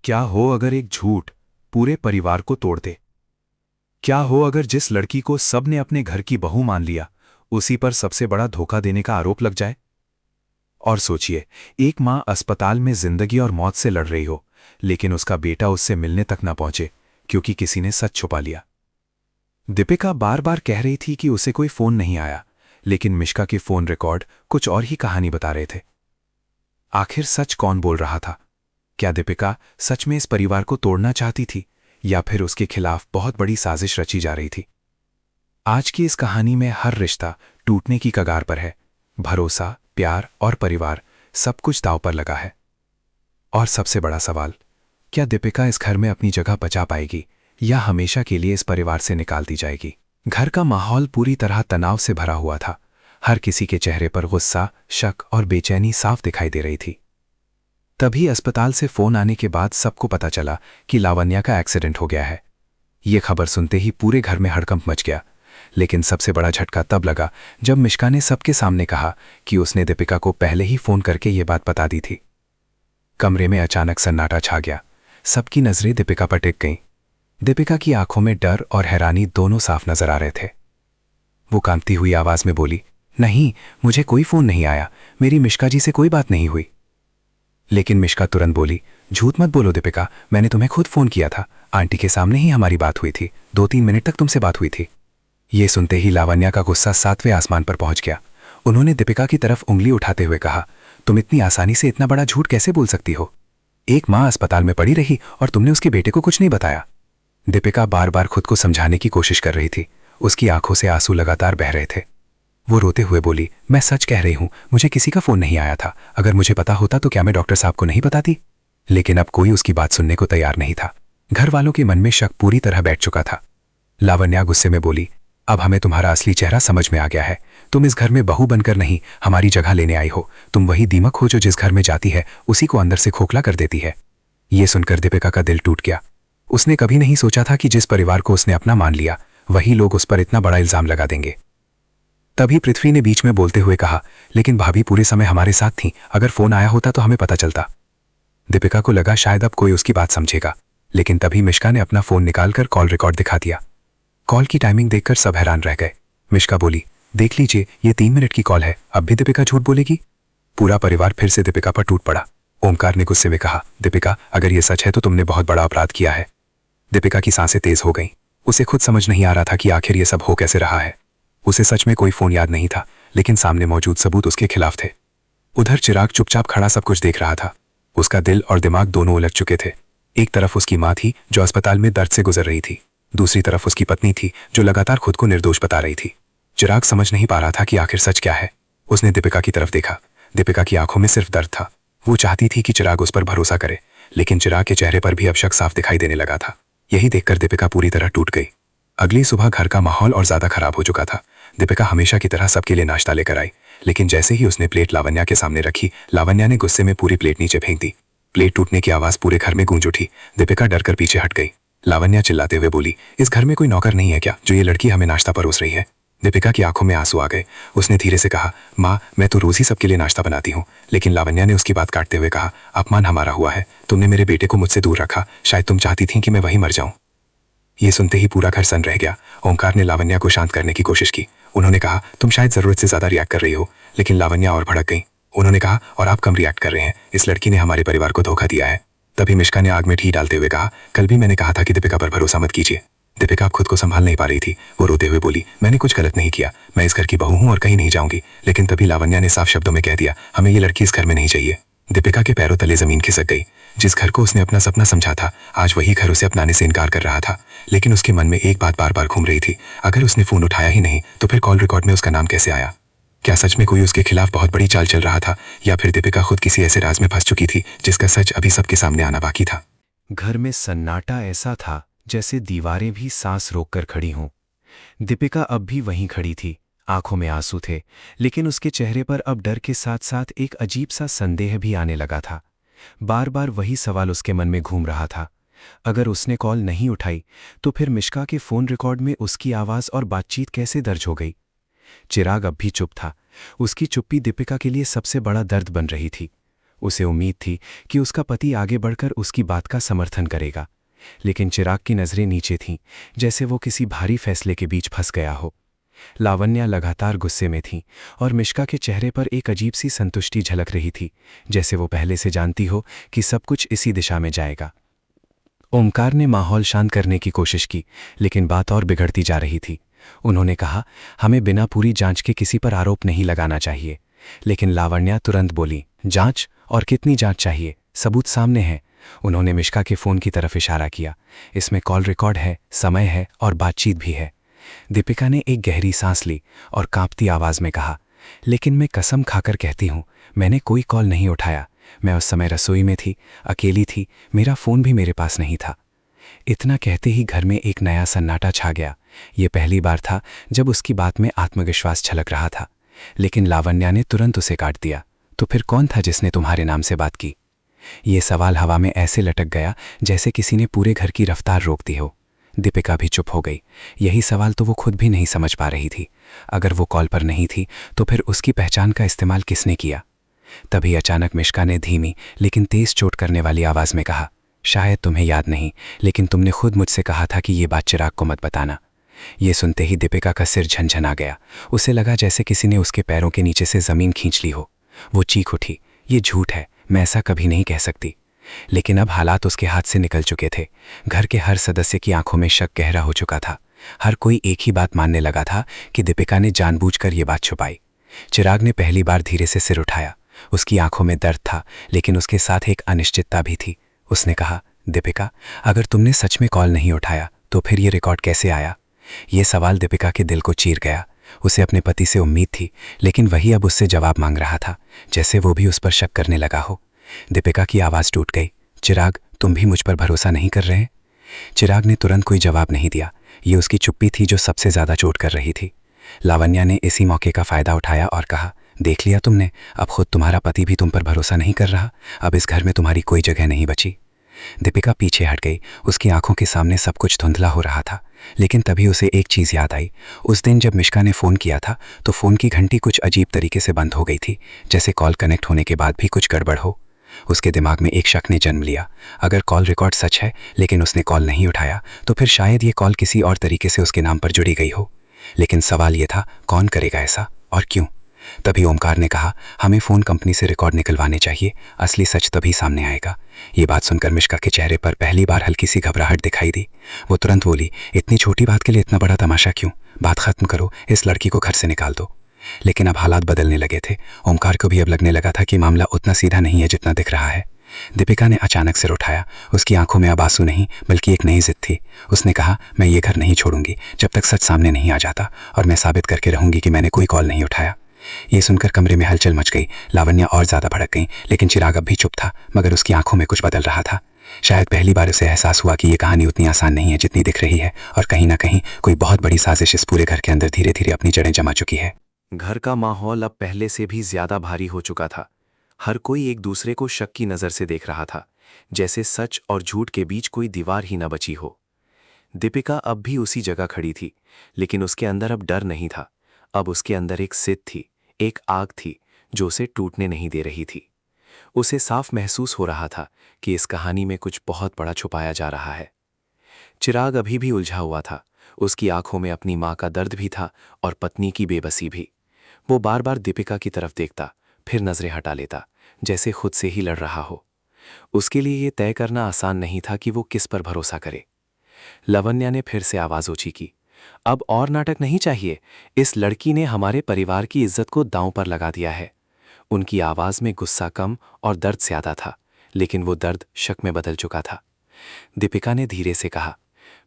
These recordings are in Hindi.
क्या हो अगर एक झूठ पूरे परिवार को तोड़ दे? क्या हो अगर जिस लड़की को सबने अपने घर की बहू मान लिया, उसी पर सबसे बड़ा धोखा देने का आरोप लग जाए? और सोचिए, एक मां अस्पताल में जिंदगी और मौत से लड़ रही हो, लेकिन उसका बेटा उससे मिलने तक ना पहुंचे क्योंकि किसी ने सच छुपा लिया। दीपिका बार बार कह रही थी कि उसे कोई फोन नहीं आया, लेकिन मिश्का के फोन रिकॉर्ड कुछ और ही कहानी बता रहे थे। आखिर सच कौन बोल रहा था? क्या दीपिका सच में इस परिवार को तोड़ना चाहती थी, या फिर उसके खिलाफ बहुत बड़ी साजिश रची जा रही थी? आज की इस कहानी में हर रिश्ता टूटने की कगार पर है। भरोसा, प्यार और परिवार, सब कुछ दांव पर लगा है। और सबसे बड़ा सवाल, क्या दीपिका इस घर में अपनी जगह बचा पाएगी, या हमेशा के लिए इस परिवार से निकाल दी जाएगी? घर का माहौल पूरी तरह तनाव से भरा हुआ था। हर किसी के चेहरे पर गुस्सा, शक और बेचैनी साफ दिखाई दे रही थी। तभी अस्पताल से फोन आने के बाद सबको पता चला कि लावण्या का एक्सीडेंट हो गया है। ये खबर सुनते ही पूरे घर में हड़कंप मच गया। लेकिन सबसे बड़ा झटका तब लगा जब मिश्का ने सबके सामने कहा कि उसने दीपिका को पहले ही फोन करके ये बात बता दी थी। कमरे में अचानक सन्नाटा छा गया। सबकी नजरें दीपिका पर टिक गईं। दीपिका की आंखों में डर और हैरानी दोनों साफ नजर आ रहे थे। वो कांपती हुई आवाज में बोली, नहीं, मुझे कोई फोन नहीं आया, मेरी मिश्का जी से कोई बात नहीं हुई। लेकिन मिश्का तुरंत बोली, झूठ मत बोलो दीपिका, मैंने तुम्हें खुद फोन किया था, आंटी के सामने ही हमारी बात हुई थी, 2-3 मिनट तक तुमसे बात हुई थी। ये सुनते ही लावण्या का गुस्सा 7वें आसमान पर पहुंच गया। उन्होंने दीपिका की तरफ उंगली उठाते हुए कहा, तुम इतनी आसानी से इतना बड़ा झूठ कैसे बोल सकती हो? एक मां अस्पताल में पड़ी रही और तुमने उसके बेटे को कुछ नहीं बताया। दीपिका बार बार खुद को समझाने की कोशिश कर रही थी। उसकी आंखों से आंसू लगातार बह रहे थे। वो रोते हुए बोली, मैं सच कह रही हूं, मुझे किसी का फोन नहीं आया था। अगर मुझे पता होता तो क्या मैं डॉक्टर साहब को नहीं बताती? लेकिन अब कोई उसकी बात सुनने को तैयार नहीं था। घर वालों के मन में शक पूरी तरह बैठ चुका था। लावण्या गुस्से में बोली, अब हमें तुम्हारा असली चेहरा समझ में आ गया है। तुम इस घर में बहू बनकर नहीं, हमारी जगह लेने आई हो। तुम वही दीमक हो जो जिस घर में जाती है उसी को अंदर से खोखला कर देती है। ये सुनकर दीपिका का दिल टूट गया। उसने कभी नहीं सोचा था कि जिस परिवार को उसने अपना मान लिया, वही लोग उस पर इतना बड़ा इल्जाम लगा देंगे। तभी पृथ्वी ने बीच में बोलते हुए कहा, लेकिन भाभी पूरे समय हमारे साथ थी, अगर फोन आया होता तो हमें पता चलता। दीपिका को लगा शायद अब कोई उसकी बात समझेगा, लेकिन तभी मिश्का ने अपना फोन निकालकर कॉल रिकॉर्ड दिखा दिया। कॉल की टाइमिंग देखकर सब हैरान रह गए। मिश्का बोली, देख लीजिए, ये 3 मिनट की कॉल है, अब भी दीपिका झूठ बोलेगी? पूरा परिवार फिर से दीपिका पर टूट पड़ा। ओमकार ने गुस्से में कहा, दीपिका, अगर ये सच है तो तुमने बहुत बड़ा अपराध किया है। दीपिका की सांसें तेज हो गईं। उसे खुद समझ नहीं आ रहा था कि आखिर ये सब हो कैसे रहा है। उसे सच में कोई फोन याद नहीं था, लेकिन सामने मौजूद सबूत उसके खिलाफ थे। उधर चिराग चुपचाप खड़ा सब कुछ देख रहा था। उसका दिल और दिमाग दोनों उलझ चुके थे। एक तरफ उसकी मां थी जो अस्पताल में दर्द से गुजर रही थी, दूसरी तरफ उसकी पत्नी थी जो लगातार खुद को निर्दोष बता रही थी। चिराग समझ नहीं पा रहा था कि आखिर सच क्या है। उसने दीपिका की तरफ देखा। दीपिका की आंखों में सिर्फ दर्द था। वो चाहती थी कि चिराग उस पर भरोसा करे, लेकिन चिराग के चेहरे पर भी अब शक साफ दिखाई देने लगा था। यही देखकर दीपिका पूरी तरह टूट गई। अगली सुबह घर का माहौल और ज्यादा खराब हो चुका था। दीपिका हमेशा की तरह सबके लिए नाश्ता लेकर आई, लेकिन जैसे ही उसने प्लेट लावण्या के सामने रखी, लावण्या ने गुस्से में पूरी प्लेट नीचे फेंक दी। प्लेट टूटने की आवाज पूरे घर में गूंज उठी। दीपिका डरकर पीछे हट गई। लावण्या चिल्लाते हुए बोली, इस घर में कोई नौकर नहीं है क्या, जो ये लड़की हमें नाश्ता परोस रही है? दीपिका की आंखों में आंसू आ गए। उसने धीरे से कहा, माँ, मैं तो रोज ही सबके लिए नाश्ता बनाती हूँ। लेकिन लावण्या ने उसकी बात काटते हुए कहा, अपमान हमारा हुआ है, तुमने मेरे बेटे को मुझसे दूर रखा, शायद तुम चाहती थी कि मैं वहीं मर जाऊं। ये सुनते ही पूरा घर सन्न रह गया। ओमकार ने लावण्या को शांत करने की कोशिश की। उन्होंने कहा, तुम शायद जरूरत से ज्यादा रिएक्ट कर रही हो। लेकिन लावण्या और भड़क गई। उन्होंने कहा, और आप कम रिएक्ट कर रहे हैं, इस लड़की ने हमारे परिवार को धोखा दिया है। तभी मिश्का ने आग में घी डालते हुए कहा, कल भी मैंने कहा था कि दीपिका पर भरोसा मत कीजिए। दीपिका अब खुद को संभाल नहीं पा रही थी। वो रोते हुए बोली, मैंने कुछ गलत नहीं किया, मैं इस घर की बहू हूं और कहीं नहीं जाऊंगी। लेकिन तभी लावण्या ने साफ शब्दों में कह दिया, हमें ये लड़की इस घर में नहीं चाहिए। दीपिका के पैरों तले जमीन खिसक गई। जिस घर को उसने अपना सपना समझा था, आज वही घर उसे अपनाने से इनकार कर रहा था। लेकिन उसके मन में एक बात बार बार घूम रही थी, अगर उसने फोन उठाया ही नहीं तो फिर कॉल रिकॉर्ड में उसका नाम कैसे आया? क्या सच में कोई उसके खिलाफ बहुत बड़ी चाल चल रहा था, या फिर दीपिका खुद किसी ऐसे राज में फंस चुकी थी जिसका सच अभी सबके सामने आना बाकी था? घर में सन्नाटा ऐसा था जैसे दीवारें भी सांस रोककर खड़ी हों। दीपिका अब भी वहीं खड़ी थी। आंखों में आंसू थे, लेकिन उसके चेहरे पर अब डर के साथ साथ एक अजीब सा संदेह भी आने लगा था। बार बार वही सवाल उसके मन में घूम रहा था, अगर उसने कॉल नहीं उठाई तो फिर मिश्का के फोन रिकॉर्ड में उसकी आवाज और बातचीत कैसे दर्ज हो गई? चिराग अब भी चुप था। उसकी चुप्पी दीपिका के लिए सबसे बड़ा दर्द बन रही थी। उसे उम्मीद थी कि उसका पति आगे बढ़कर उसकी बात का समर्थन करेगा, लेकिन चिराग की नज़रें नीचे थीं, जैसे वो किसी भारी फैसले के बीच फंस गया हो। लावण्या लगातार गुस्से में थी और मिश्का के चेहरे पर एक अजीब सी संतुष्टि झलक रही थी, जैसे वो पहले से जानती हो कि सब कुछ इसी दिशा में जाएगा। ओमकार ने माहौल शांत करने की कोशिश की, लेकिन बात और बिगड़ती जा रही थी। उन्होंने कहा, हमें बिना पूरी जांच के किसी पर आरोप नहीं लगाना चाहिए। लेकिन लावण्या तुरंत बोली, जांच? और कितनी जांच चाहिए? सबूत सामने है। उन्होंने मिश्का के फोन की तरफ इशारा किया। इसमें कॉल रिकॉर्ड है, समय है और बातचीत भी है। दीपिका ने एक गहरी सांस ली और कांपती आवाज में कहा, लेकिन मैं कसम खाकर कहती हूं, मैंने कोई कॉल नहीं उठाया। मैं उस समय रसोई में थी, अकेली थी, मेरा फोन भी मेरे पास नहीं था। इतना कहते ही घर में एक नया सन्नाटा छा गया। ये पहली बार था जब उसकी बात में आत्मविश्वास झलक रहा था। लेकिन लावण्या ने तुरंत उसे काट दिया। तो फिर कौन था जिसने तुम्हारे नाम से बात की? ये सवाल हवा में ऐसे लटक गया जैसे किसी ने पूरे घर की रफ्तार रोक दी हो। दीपिका भी चुप हो गई। यही सवाल तो वो खुद भी नहीं समझ पा रही थी। अगर वो कॉल पर नहीं थी तो फिर उसकी पहचान का इस्तेमाल किसने किया? तभी अचानक मिश्का ने धीमी लेकिन तेज चोट करने वाली आवाज में कहा, शायद तुम्हें याद नहीं, लेकिन तुमने खुद मुझसे कहा था कि ये बात चिराग को मत बताना। ये सुनते ही दीपिका का सिर झनझना गया। उसे लगा जैसे किसी ने उसके पैरों के नीचे से जमीन खींच ली हो। वो चीख उठी, ये झूठ है, मैं ऐसा कभी नहीं कह सकती। लेकिन अब हालात उसके हाथ से निकल चुके थे। घर के हर सदस्य की आंखों में शक गहरा हो चुका था। हर कोई एक ही बात मानने लगा था कि दीपिका ने जानबूझकर ये बात छुपाई। चिराग ने पहली बार धीरे से सिर उठाया। उसकी आंखों में दर्द था, लेकिन उसके साथ एक अनिश्चितता भी थी। उसने कहा, दीपिका, अगर तुमने सच में कॉल नहीं उठाया तो फिर ये रिकॉर्ड कैसे आया? ये सवाल दीपिका के दिल को चीर गया। उसे अपने पति से उम्मीद थी, लेकिन वही अब उससे जवाब मांग रहा था, जैसे वो भी उस पर शक करने लगा हो। दीपिका की आवाज़ टूट गई, चिराग, तुम भी मुझ पर भरोसा नहीं कर रहे? चिराग ने तुरंत कोई जवाब नहीं दिया। ये उसकी चुप्पी थी जो सबसे ज़्यादा चोट कर रही थी। लावण्या ने इसी मौके का फ़ायदा उठाया और कहा, देख लिया तुमने, अब खुद तुम्हारा पति भी तुम पर भरोसा नहीं कर रहा। अब इस घर में तुम्हारी कोई जगह नहीं बची। दीपिका पीछे हट गई। उसकी आंखों के सामने सब कुछ धुंधला हो रहा था। लेकिन तभी उसे एक चीज़ याद आई। उस दिन जब मिश्का ने फ़ोन किया था तो फ़ोन की घंटी कुछ अजीब तरीके से बंद हो गई थी, जैसे कॉल कनेक्ट होने के बाद भी कुछ गड़बड़ हो। उसके दिमाग में एक शक ने जन्म लिया। अगर कॉल रिकॉर्ड सच है लेकिन उसने कॉल नहीं उठाया तो फिर शायद ये कॉल किसी और तरीके से उसके नाम पर जुड़ी गई हो। लेकिन सवाल ये था, कौन करेगा ऐसा और क्यों? तभी ओमकार ने कहा, हमें फ़ोन कंपनी से रिकॉर्ड निकलवाने चाहिए, असली सच तभी सामने आएगा। ये बात सुनकर मिश्का के चेहरे पर पहली बार हल्की सी घबराहट दिखाई दी। वो तुरंत बोली, इतनी छोटी बात के लिए इतना बड़ा तमाशा क्यों? बात खत्म करो, इस लड़की को घर से निकाल दो। लेकिन अब हालात बदलने लगे थे। ओमकार को भी अब लगने लगा था कि मामला उतना सीधा नहीं है जितना दिख रहा है। दीपिका ने अचानक सिर उठाया। उसकी आंखों में अब आंसू नहीं बल्कि एक नई जिद थी। उसने कहा, मैं ये घर नहीं छोड़ूंगी जब तक सच सामने नहीं आ जाता, और मैं साबित करके रहूंगी कि मैंने कोई कॉल नहीं उठाया। ये सुनकर कमरे में हलचल मच गई। लावण्या और ज्यादा भड़क गई, लेकिन चिराग अब भी चुप था, मगर उसकी आंखों में कुछ बदल रहा था। शायद पहली बार उसे एहसास हुआ कि ये कहानी उतनी आसान नहीं है जितनी दिख रही है, और कहीं ना कहीं कोई बहुत बड़ी साजिश इस पूरे घर के अंदर धीरे धीरे अपनी जड़ें जमा चुकी है। घर का माहौल अब पहले से भी ज्यादा भारी हो चुका था। हर कोई एक दूसरे को शक की नजर से देख रहा था, जैसे सच और झूठ के बीच कोई दीवार ही न बची हो। दीपिका अब भी उसी जगह खड़ी थी, लेकिन उसके अंदर अब डर नहीं था। अब उसके अंदर एक जिद थी, एक आग थी जो उसे टूटने नहीं दे रही थी। उसे साफ महसूस हो रहा था कि इस कहानी में कुछ बहुत बड़ा छुपाया जा रहा है। चिराग अभी भी उलझा हुआ था। उसकी आंखों में अपनी मां का दर्द भी था और पत्नी की बेबसी भी। वो बार बार दीपिका की तरफ देखता, फिर नजरें हटा लेता, जैसे खुद से ही लड़ रहा हो। उसके लिए ये तय करना आसान नहीं था कि वो किस पर भरोसा करे। लावण्या ने फिर से आवाज ऊंची की, अब और नाटक नहीं चाहिए। इस लड़की ने हमारे परिवार की इज्जत को दांव पर लगा दिया है। उनकी आवाज में गुस्सा कम और दर्द ज्यादा था, लेकिन वो दर्द शक में बदल चुका था। दीपिका ने धीरे से कहा,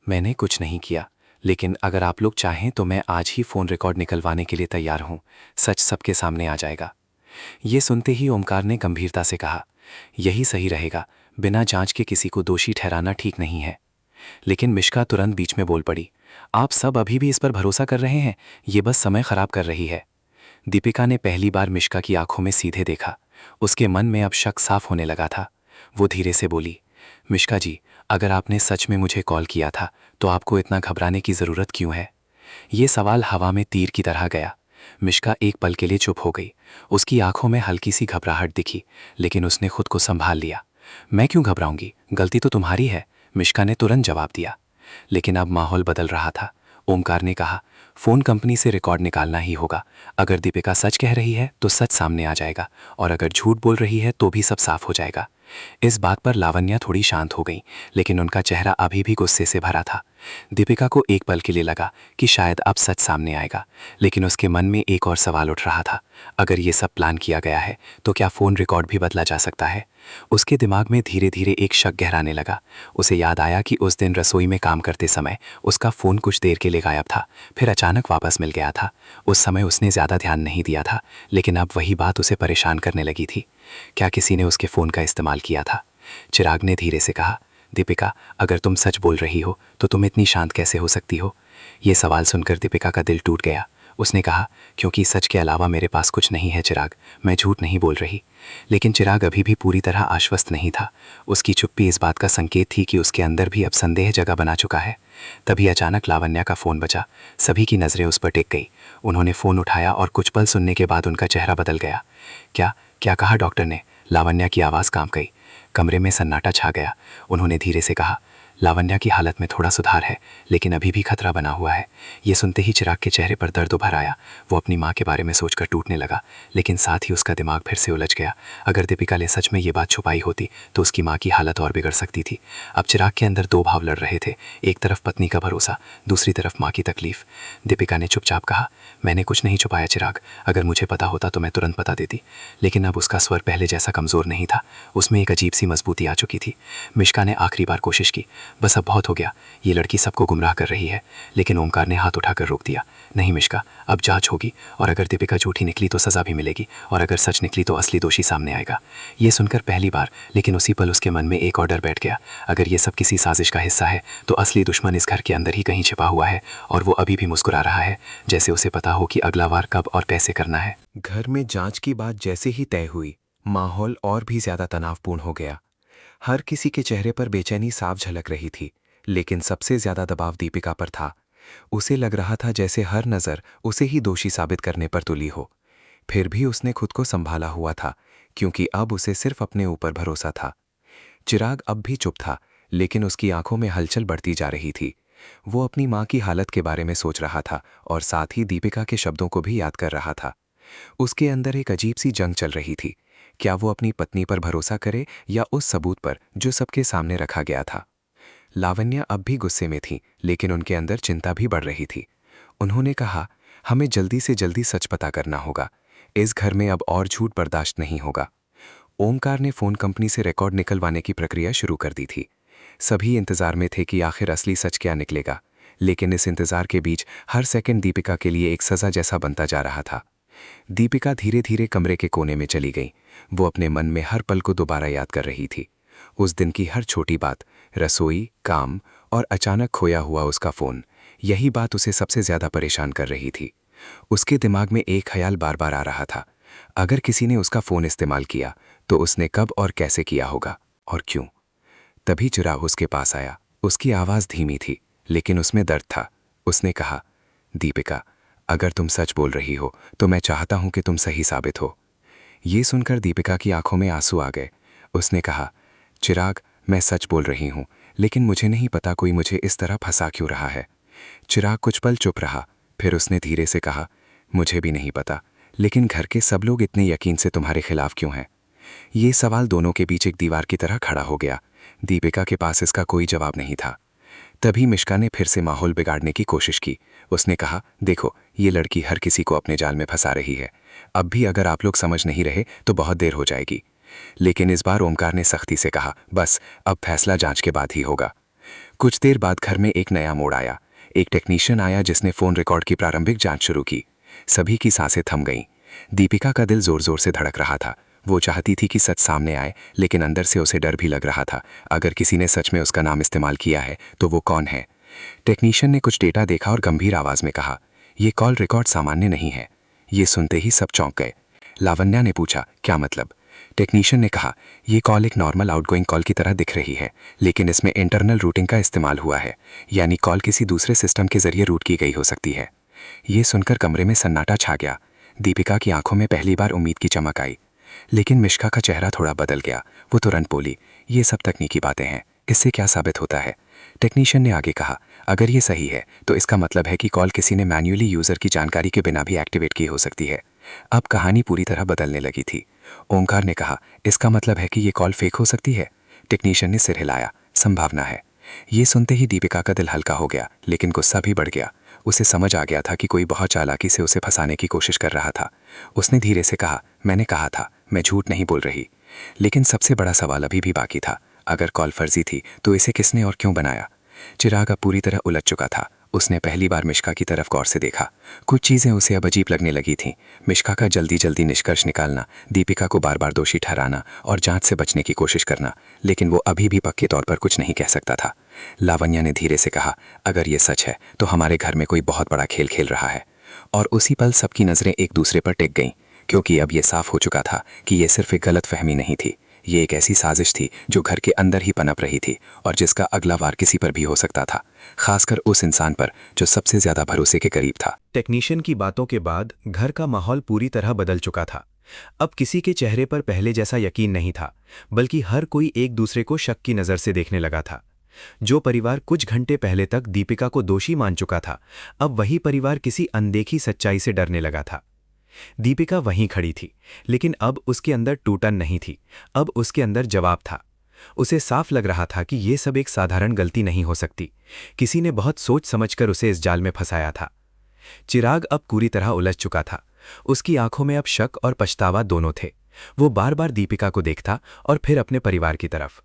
मैंने कुछ नहीं किया, लेकिन अगर आप लोग चाहें तो मैं आज ही फोन रिकॉर्ड निकलवाने के लिए तैयार हूं। सच सबके सामने आ जाएगा। ये सुनते ही ओमकार ने गंभीरता से कहा, यही सही रहेगा, बिना जांच के किसी को दोषी ठहराना ठीक नहीं है। लेकिन मिश्का तुरंत बीच में बोल पड़ी, आप सब अभी भी इस पर भरोसा कर रहे हैं, ये बस समय खराब कर रही है। दीपिका ने पहली बार मिश्का की आंखों में सीधे देखा। उसके मन में अब शक साफ होने लगा था। वो धीरे से बोली, मिश्का जी, अगर आपने सच में मुझे कॉल किया था तो आपको इतना घबराने की ज़रूरत क्यों है? ये सवाल हवा में तीर की तरह गया, मिष्का एक पल के लिए चुप हो गई। उसकी आंखों में हल्की सी घबराहट दिखी, लेकिन उसने खुद को संभाल लिया। मैं क्यों घबराऊंगी, गलती तो तुम्हारी है, मिष्का ने तुरंत जवाब दिया। लेकिन अब माहौल बदल रहा था। ओमकार ने कहा, फोन कंपनी से रिकॉर्ड निकालना ही होगा। अगर दीपिका सच कह रही है तो सच सामने आ जाएगा, और अगर झूठ बोल रही है तो भी सब साफ हो जाएगा। इस बात पर लावण्या थोड़ी शांत हो गई, लेकिन उनका चेहरा अभी भी गुस्से से भरा था। दीपिका को एक पल के लिए लगा कि शायद अब सच सामने आएगा, लेकिन उसके मन में एक और सवाल उठ रहा था। अगर ये सब प्लान किया गया है तो क्या फ़ोन रिकॉर्ड भी बदला जा सकता है? उसके दिमाग में धीरे धीरे एक शक गहराने लगा। उसे याद आया कि उस दिन रसोई में काम करते समय उसका फ़ोन कुछ देर के लिए गायब था, फिर अचानक वापस मिल गया था। उस समय उसने ज़्यादा ध्यान नहीं दिया था, लेकिन अब वही बात उसे परेशान करने लगी थी। क्या किसी ने उसके फ़ोन का इस्तेमाल किया था? चिराग ने धीरे से कहा, दीपिका, अगर तुम सच बोल रही हो तो तुम इतनी शांत कैसे हो सकती हो? ये सवाल सुनकर दीपिका का दिल टूट गया। उसने कहा, क्योंकि सच के अलावा मेरे पास कुछ नहीं है चिराग, मैं झूठ नहीं बोल रही। लेकिन चिराग अभी भी पूरी तरह आश्वस्त नहीं था। उसकी चुप्पी इस बात का संकेत थी कि उसके अंदर भी अब संदेह जगह बना चुका है। तभी अचानक लावण्या का फ़ोन बजा। सभी की नज़रें उस पर टिक गई। उन्होंने फ़ोन उठाया और कुछ पल सुनने के बाद उनका चेहरा बदल गया। क्या क्या कहा डॉक्टर ने? लावण्या की आवाज़ कांप गई। कमरे में सन्नाटा छा गया। उन्होंने धीरे से कहा, लावण्या की हालत में थोड़ा सुधार है, लेकिन अभी भी खतरा बना हुआ है। ये सुनते ही चिराग के चेहरे पर दर्द उभर आया। वो अपनी माँ के बारे में सोचकर टूटने लगा, लेकिन साथ ही उसका दिमाग फिर से उलझ गया। अगर दीपिका ने सच में ये बात छुपाई होती तो उसकी माँ की हालत और बिगड़ सकती थी। अब चिराग के अंदर दो भाव लड़ रहे थे, एक तरफ पत्नी का भरोसा, दूसरी तरफ माँ की तकलीफ। दीपिका ने चुपचाप कहा, मैंने कुछ नहीं छुपाया चिराग, अगर मुझे पता होता तो मैं तुरंत बता देती। लेकिन अब उसका स्वर पहले जैसा कमज़ोर नहीं था, उसमें एक अजीब सी मजबूती आ चुकी थी। मिष्का ने आखिरी बार कोशिश की, बस अब बहुत हो गया, ये लड़की सबको गुमराह कर रही है। लेकिन ओमकार ने हाथ उठाकर रोक दिया। नहीं मिष्का, अब जांच होगी, और अगर दीपिका झूठी निकली तो सज़ा भी मिलेगी, और अगर सच निकली तो असली दोषी सामने आएगा। ये सुनकर पहली बार, लेकिन उसी पल उसके मन में एक और डर बैठ गया। अगर ये सब किसी साजिश का हिस्सा है तो असली दुश्मन इस घर के अंदर ही कहीं छिपा हुआ है, और वो अभी भी मुस्कुरा रहा है, जैसे उसे पता हो कि अगला वार कब और कैसे करना है। घर में जांच की बात जैसे ही तय हुई, माहौल और भी ज्यादा तनावपूर्ण हो गया। हर किसी के चेहरे पर बेचैनी साफ झलक रही थी, लेकिन सबसे ज्यादा दबाव दीपिका पर था। उसे लग रहा था जैसे हर नज़र उसे ही दोषी साबित करने पर तुली हो। फिर भी उसने खुद को संभाला हुआ था, क्योंकि अब उसे सिर्फ अपने ऊपर भरोसा था। चिराग अब भी चुप था, लेकिन उसकी आंखों में हलचल बढ़ती जा रही थी। वो अपनी माँ की हालत के बारे में सोच रहा था और साथ ही दीपिका के शब्दों को भी याद कर रहा था। उसके अंदर एक अजीब सी जंग चल रही थी। क्या वो अपनी पत्नी पर भरोसा करे या उस सबूत पर जो सबके सामने रखा गया था? लावण्या अब भी गुस्से में थी, लेकिन उनके अंदर चिंता भी बढ़ रही थी। उन्होंने कहा, हमें जल्दी से जल्दी सच पता करना होगा। इस घर में अब और झूठ बर्दाश्त नहीं होगा। ओमकार ने फ़ोन कंपनी से रिकॉर्ड निकलवाने की प्रक्रिया शुरू कर दी थी। सभी इंतजार में थे कि आखिर असली सच क्या निकलेगा, लेकिन इस इंतजार के बीच हर सेकंड दीपिका के लिए एक सज़ा जैसा बनता जा रहा था। दीपिका धीरे धीरे कमरे के कोने में चली गई। वो अपने मन में हर पल को दोबारा याद कर रही थी। उस दिन की हर छोटी बात, रसोई, काम और अचानक खोया हुआ उसका फ़ोन, यही बात उसे सबसे ज़्यादा परेशान कर रही थी। उसके दिमाग में एक ख्याल बार बार आ रहा था, अगर किसी ने उसका फ़ोन इस्तेमाल किया तो उसने कब और कैसे किया होगा, और क्यों? तभी चिराग उसके पास आया। उसकी आवाज़ धीमी थी, लेकिन उसमें दर्द था। उसने कहा, दीपिका, अगर तुम सच बोल रही हो तो मैं चाहता हूं कि तुम सही साबित हो। ये सुनकर दीपिका की आंखों में आंसू आ गए। उसने कहा, चिराग, मैं सच बोल रही हूं, लेकिन मुझे नहीं पता कोई मुझे इस तरह फंसा क्यों रहा है। चिराग कुछ पल चुप रहा, फिर उसने धीरे से कहा, मुझे भी नहीं पता, लेकिन घर के सब लोग इतने यकीन से तुम्हारे खिलाफ क्यों हैं? ये सवाल दोनों के बीच एक दीवार की तरह खड़ा हो गया। दीपिका के पास इसका कोई जवाब नहीं था। तभी मिष्का ने फिर से माहौल बिगाड़ने की कोशिश की। उसने कहा, देखो, ये लड़की हर किसी को अपने जाल में फंसा रही है। अब भी अगर आप लोग समझ नहीं रहे तो बहुत देर हो जाएगी। लेकिन इस बार ओमकार ने सख्ती से कहा, बस अब फैसला जांच के बाद ही होगा। कुछ देर बाद घर में एक नया मोड़ आया। एक टेक्नीशियन आया जिसने फ़ोन रिकॉर्ड की प्रारंभिक जांच शुरू की। सभी की सांसें थम गईं। दीपिका का दिल जोर जोर से धड़क रहा था। वो चाहती थी कि सच सामने आए, लेकिन अंदर से उसे डर भी लग रहा था। अगर किसी ने सच में उसका नाम इस्तेमाल किया है तो वो कौन है? टेक्नीशियन ने कुछ डेटा देखा और गंभीर आवाज़ में कहा, ये कॉल रिकॉर्ड सामान्य नहीं है। ये सुनते ही सब चौंक गए। लावण्या ने पूछा, क्या मतलब? टेक्नीशियन ने कहा, ये कॉल एक नॉर्मल आउटगोइंग कॉल की तरह दिख रही है, लेकिन इसमें इंटरनल रूटिंग का इस्तेमाल हुआ है, यानी कॉल किसी दूसरे सिस्टम के जरिए रूट की गई हो सकती है। ये सुनकर कमरे में सन्नाटा छा गया। दीपिका की आंखों में पहली बार उम्मीद की चमक आई, लेकिन मिश्का का चेहरा थोड़ा बदल गया। वो तुरंत बोली, ये सब तकनीकी बातें हैं, इससे क्या साबित होता है? टेक्नीशियन ने आगे कहा, अगर ये सही है तो इसका मतलब है कि कॉल किसी ने मैन्युअली यूज़र की जानकारी के बिना भी एक्टिवेट की हो सकती है। अब कहानी पूरी तरह बदलने लगी थी। ओंकार ने कहा, इसका मतलब है कि ये कॉल फेक हो सकती है? टेक्नीशियन ने सिर हिलाया, संभावना है। ये सुनते ही दीपिका का दिल हल्का हो गया, लेकिन गुस्सा भी बढ़ गया। उसे समझ आ गया था कि कोई बहुत चालाकी से उसे फंसाने की कोशिश कर रहा था। उसने धीरे से कहा, मैंने कहा था, मैं झूठ नहीं बोल रही। लेकिन सबसे बड़ा सवाल अभी भी बाकी था, अगर कॉल फर्जी थी तो इसे किसने और क्यों बनाया? चिराग अब पूरी तरह उलझ चुका था। उसने पहली बार मिश्का की तरफ गौर से देखा। कुछ चीज़ें उसे अब अजीब लगने लगी थीं। मिश्का का जल्दी जल्दी निष्कर्ष निकालना, दीपिका को बार बार दोषी ठहराना और जांच से बचने की कोशिश करना, लेकिन वो अभी भी पक्के तौर पर कुछ नहीं कह सकता था। लावण्या ने धीरे से कहा, अगर ये सच है तो हमारे घर में कोई बहुत बड़ा खेल खेल रहा है। और उसी पल सबकी नज़रें एक दूसरे पर टिक गईं, क्योंकि अब ये साफ हो चुका था कि ये सिर्फ एक गलतफहमी नहीं थी। ये एक ऐसी साजिश थी जो घर के अंदर ही पनप रही थी और जिसका अगला वार किसी पर भी हो सकता था, खासकर उस इंसान पर जो सबसे ज्यादा भरोसे के करीब था। टेक्नीशियन की बातों के बाद घर का माहौल पूरी तरह बदल चुका था। अब किसी के चेहरे पर पहले जैसा यकीन नहीं था, बल्कि हर कोई एक दूसरे को शक की नज़र से देखने लगा था। जो परिवार कुछ घंटे पहले तक दीपिका को दोषी मान चुका था, अब वही परिवार किसी अनदेखी सच्चाई से डरने लगा था। दीपिका वहीं खड़ी थी, लेकिन अब उसके अंदर टूटन नहीं थी, अब उसके अंदर जवाब था। उसे साफ लग रहा था कि यह सब एक साधारण गलती नहीं हो सकती। किसी ने बहुत सोच समझकर उसे इस जाल में फंसाया था। चिराग अब पूरी तरह उलझ चुका था। उसकी आंखों में अब शक और पछतावा दोनों थे। वो बार बार दीपिका को देखता और फिर अपने परिवार की तरफ।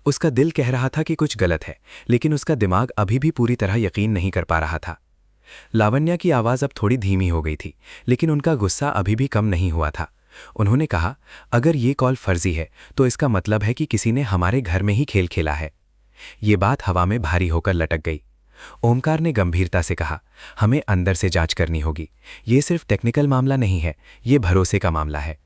उसका दिल कह रहा था कि कुछ गलत है, लेकिन उसका दिमाग अभी भी पूरी तरह यकीन नहीं कर पा रहा था। लावण्या की आवाज़ अब थोड़ी धीमी हो गई थी, लेकिन उनका गुस्सा अभी भी कम नहीं हुआ था। उन्होंने कहा, अगर ये कॉल फर्जी है तो इसका मतलब है कि किसी ने हमारे घर में ही खेल खेला है। ये बात हवा में भारी होकर लटक गई। ओमकार ने गंभीरता से कहा, हमें अंदर से जांच करनी होगी। ये सिर्फ टेक्निकल मामला नहीं है, ये भरोसे का मामला है।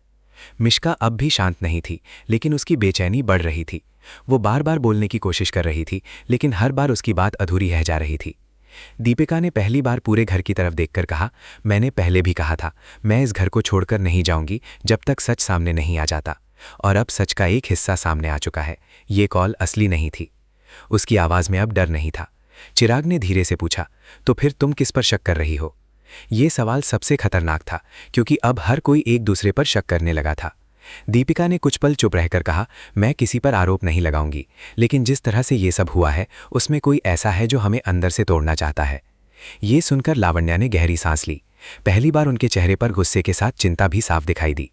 मिश्का अब भी शांत नहीं थी, लेकिन उसकी बेचैनी बढ़ रही थी। वो बार बार बोलने की कोशिश कर रही थी, लेकिन हर बार उसकी बात अधूरी रह जा रही थी। दीपिका ने पहली बार पूरे घर की तरफ देखकर कहा, मैंने पहले भी कहा था, मैं इस घर को छोड़कर नहीं जाऊंगी जब तक सच सामने नहीं आ जाता। और अब सच का एक हिस्सा सामने आ चुका है। ये कॉल असली नहीं थी। उसकी आवाज़ में अब डर नहीं था। चिराग ने धीरे से पूछा, तो फिर तुम किस पर शक कर रही हो? ये सवाल सबसे खतरनाक था, क्योंकि अब हर कोई एक दूसरे पर शक करने लगा था। दीपिका ने कुछ पल चुप रहकर कहा, मैं किसी पर आरोप नहीं लगाऊंगी, लेकिन जिस तरह से ये सब हुआ है उसमें कोई ऐसा है जो हमें अंदर से तोड़ना चाहता है। ये सुनकर लावण्या ने गहरी सांस ली। पहली बार उनके चेहरे पर गुस्से के साथ चिंता भी साफ दिखाई दी।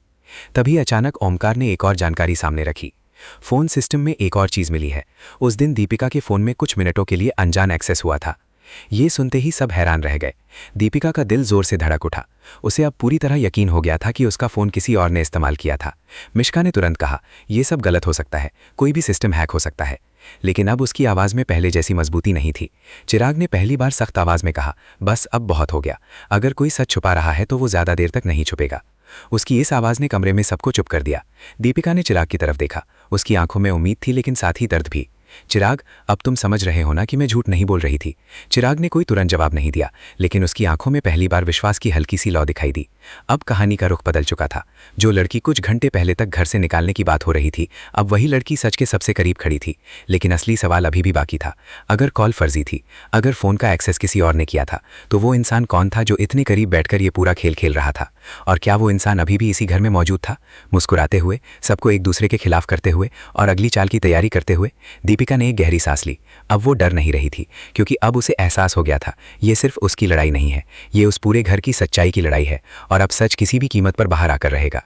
तभी अचानक ओमकार ने एक और जानकारी सामने रखी। फोन सिस्टम में एक और चीज मिली है। उस दिन दीपिका के फोन में कुछ मिनटों के लिए अनजान एक्सेस हुआ था। ये सुनते ही सब हैरान रह गए। दीपिका का दिल जोर से धड़क उठा। उसे अब पूरी तरह यकीन हो गया था कि उसका फोन किसी और ने इस्तेमाल किया था। मिश्का ने तुरंत कहा, यह सब गलत हो सकता है, कोई भी सिस्टम हैक हो सकता है। लेकिन अब उसकी आवाज़ में पहले जैसी मजबूती नहीं थी। चिराग ने पहली बार सख्त आवाज़ में कहा, बस अब बहुत हो गया। अगर कोई सच छुपा रहा है तो वो ज़्यादा देर तक नहीं छुपेगा। उसकी इस आवाज़ ने कमरे में सबको चुप कर दिया। दीपिका ने चिराग की तरफ देखा। उसकी आंखों में उम्मीद थी, लेकिन साथ ही दर्द भी। चिराग, अब तुम समझ रहे हो ना कि मैं झूठ नहीं बोल रही थी? चिराग ने कोई तुरंत जवाब नहीं दिया, लेकिन उसकी आंखों में पहली बार विश्वास की हल्की सी लौ दिखाई दी। अब कहानी का रुख बदल चुका था। जो लड़की कुछ घंटे पहले तक घर से निकालने की बात हो रही थी, अब वही लड़की सच के सबसे करीब खड़ी थी। लेकिन असली सवाल अभी भी बाकी था। अगर कॉल फर्जी थी, अगर फोन का एक्सेस किसी और ने किया था, तो वो इंसान कौन था जो इतने करीब बैठकर ये पूरा खेल खेल रहा था? और क्या वो इंसान अभी भी इसी घर में मौजूद था, मुस्कुराते हुए, सबको एक दूसरे के खिलाफ करते हुए और अगली चाल की तैयारी करते हुए? दीपिका ने एक गहरी सांस ली। अब वो डर नहीं रही थी, क्योंकि अब उसे एहसास हो गया था, ये सिर्फ उसकी लड़ाई नहीं है, ये उस पूरे घर की सच्चाई की लड़ाई है। और अब सच किसी भी कीमत पर बाहर आकर रहेगा।